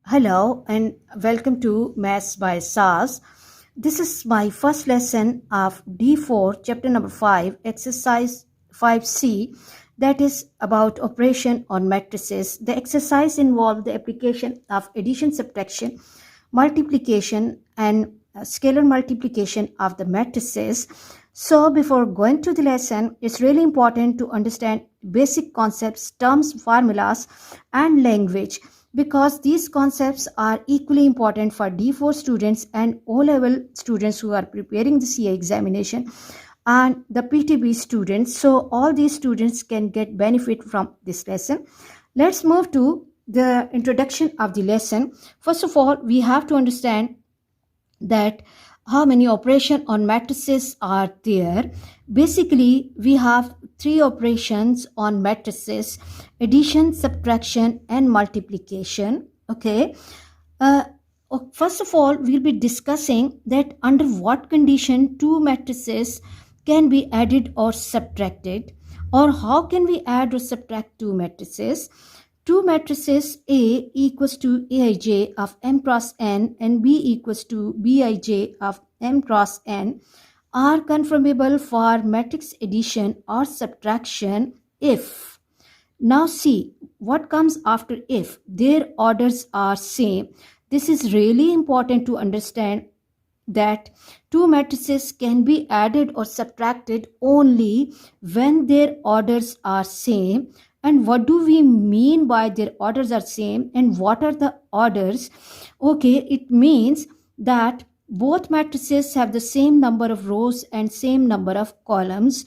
Hello and welcome to Maths by SAS. This is my first lesson of D4, chapter number 5, exercise 5C, that is about operation on matrices. The exercise involved the application of addition, subtraction, multiplication, and scalar multiplication of the matrices. So before going to the lesson, it's really important to understand basic concepts, terms, formulas, and language, because these concepts are equally important for D4 students and O-level students who are preparing the CA examination and the PTB students. So all these students can get benefit from this lesson. Let's move to the introduction of the lesson. First of all, we have to understand that how many operations on matrices are there. Basically, we have three operations on matrices: addition, subtraction, and multiplication. Okay. First of all, we'll be discussing that under what condition two matrices can be added or subtracted, or how can we add or subtract two matrices. Two matrices A equals to Aij of m cross n and B equals to Bij of m cross n are conformable for matrix addition or subtraction if. Now see what comes after if. Their orders are same. This is really important to understand that two matrices can be added or subtracted only when their orders are same. And what do we mean by their orders are same, and what are the orders? Okay, it means that both matrices have the same number of rows and same number of columns.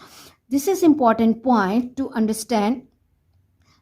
This is important point to understand.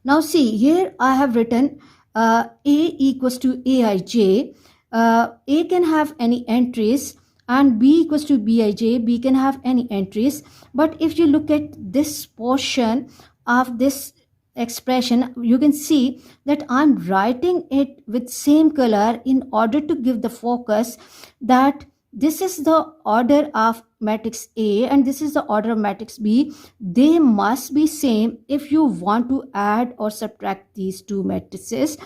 Now see, here I have written A equals to Aij. A can have any entries and B equals to Bij. B can have any entries. But if you look at this portion of this expression, you can see that I'm writing it with same color in order to give the focus that this is the order of matrix A and this is the order of matrix B. They must be same if you want to add or subtract these two matrices.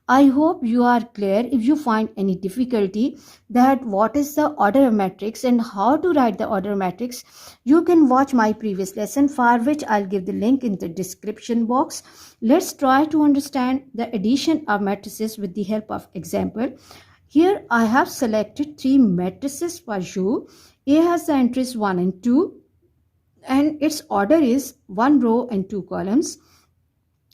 I hope you are clear. If you find any difficulty that what is the order of matrix and how to write the order of matrix, you can watch my previous lesson, for which I'll give the link in the description box. Let's try to understand the addition of matrices with the help of example. Here I have selected three matrices for you. A has the entries 1 and 2 and its order is 1 row and 2 columns.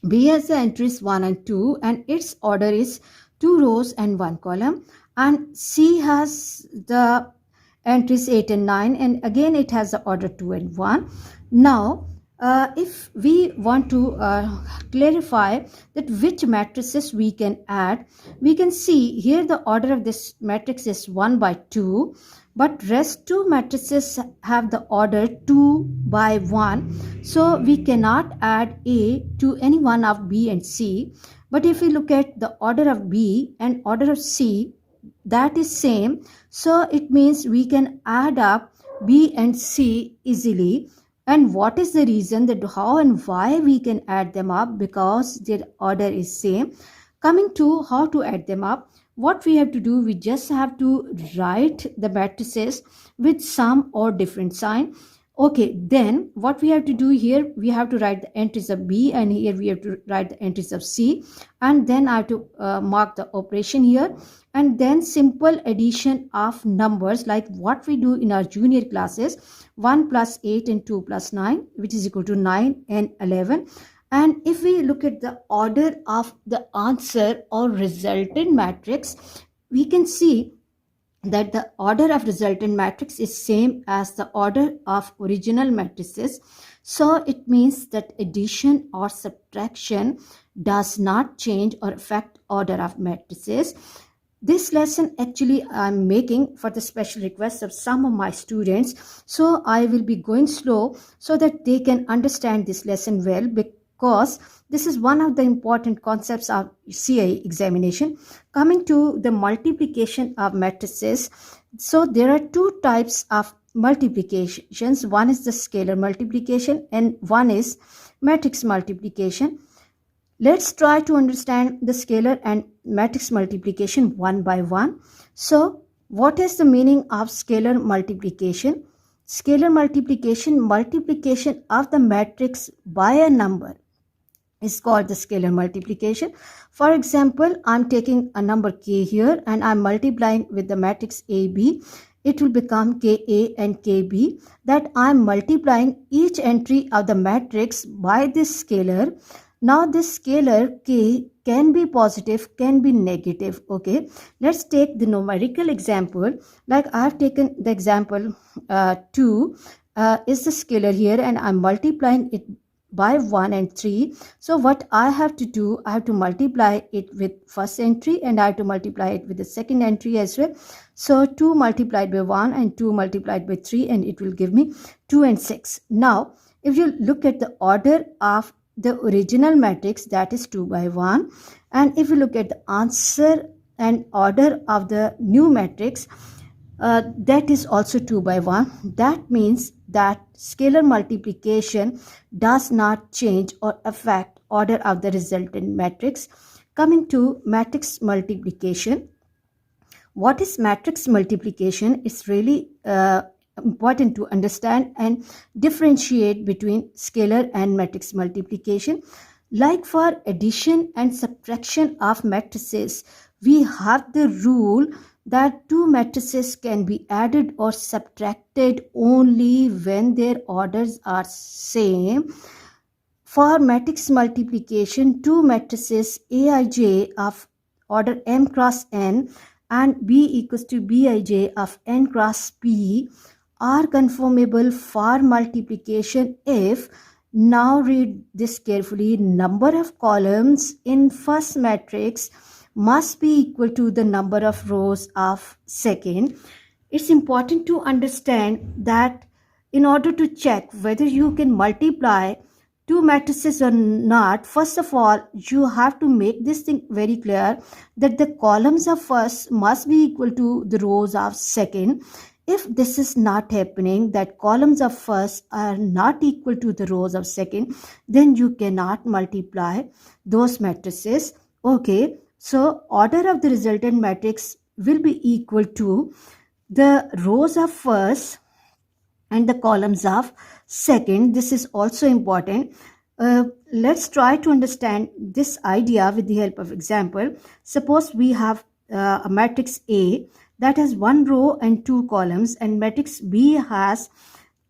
B has the entries 1 and 2 and its order is 2 rows and 1 column. And C has the entries 8 and 9 and again it has the order 2 and 1. Now if we want to clarify that which matrices we can add, we can see here the order of this matrix is 1 by 2, but rest two matrices have the order 2 by 1. So we cannot add A to any one of B and C. But if we look at the order of B and order of C, that is same. So it means we can add up B and C easily. And what is the reason that how and why we can add them up? Because their order is same. Coming to how to add them up, what we have to do, we just have to write the matrices with sum or different sign. Okay, then what we have to do here, we have to write the entries of B and here we have to write the entries of C, and then I have to mark the operation here, and then simple addition of numbers like what we do in our junior classes, 1 plus 8 and 2 plus 9, which is equal to 9 and 11. And if we look at the order of the answer or resultant matrix, we can see that the order of resultant matrix is same as the order of original matrices. So it means that addition or subtraction does not change or affect order of matrices. This lesson actually I'm making for the special request of some of my students. So I will be going slow so that they can understand this lesson well, because this is one of the important concepts of CA examination. Coming to the multiplication of matrices, so there are two types of multiplications. One is the scalar multiplication and one is matrix multiplication. Let's try to understand the scalar and matrix multiplication one by one. So, what is the meaning of scalar multiplication? Scalar multiplication, multiplication of the matrix by a number, is called the scalar multiplication. For example, I'm taking a number k here and I'm multiplying with the matrix AB. It will become Ka and Kb, that I'm multiplying each entry of the matrix by this scalar. Now this scalar k can be positive, can be negative. Okay, let's take the numerical example. Like I've taken the example 2 is the scalar here and I'm multiplying it by 1 and 3. So what I have to do, I have to multiply it with first entry and I have to multiply it with the second entry as well. So 2 multiplied by 1 and 2 multiplied by 3, and it will give me 2 and 6. Now if you look at the order of the original matrix, that is 2 by 1, and if you look at the answer and order of the new matrix, that is also 2 by 1. That means that scalar multiplication does not change or affect order of the resultant matrix. Coming to matrix multiplication, what is matrix multiplication? It's really important to understand and differentiate between scalar and matrix multiplication. Like for addition and subtraction of matrices, we have the rule that two matrices can be added or subtracted only when their orders are same. For matrix multiplication, two matrices Aij of order m cross n and B equals to Bij of n cross p are conformable for multiplication if, now read this carefully, number of columns in first matrix must be equal to the number of rows of second. It's important to understand that in order to check whether you can multiply two matrices or not, first of all, you have to make this thing very clear that the columns of first must be equal to the rows of second. If this is not happening, that columns of first are not equal to the rows of second, then you cannot multiply those matrices. Okay, so order of the resultant matrix will be equal to the rows of first and the columns of second. This is also important. Let's try to understand this idea with the help of example. Suppose we have a matrix A that has one row and two columns, and matrix B has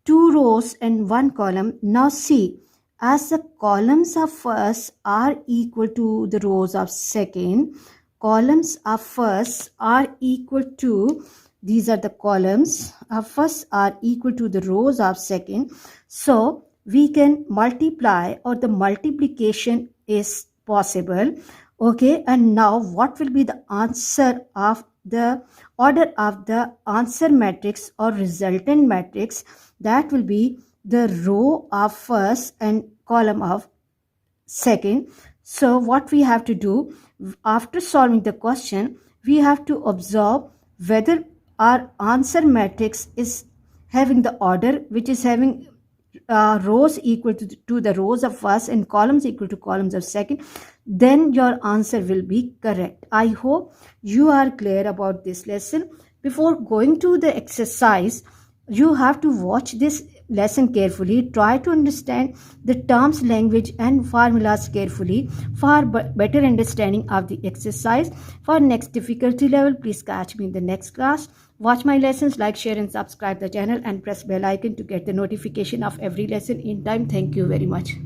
two rows and one column. Now see, as the columns of first are equal to the rows of second, columns of first are equal to, these are the columns of first are equal to the rows of second. So we can multiply, or the multiplication is possible. Okay, and now what will be the answer of the order of the answer matrix or resultant matrix? That will be the row of first and column of second. So what we have to do after solving the question, we have to observe whether our answer matrix is having the order which is having rows equal to the rows of first and columns equal to columns of second, then your answer will be correct. I hope you are clear about this lesson. Before going to the exercise, you have to watch this lesson carefully. Try to understand the terms, language and formulas carefully for better understanding of the exercise. For next difficulty level, please catch me in the next class. Watch my lessons, like, share and subscribe the channel and press bell icon to get the notification of every lesson in time. Thank you very much.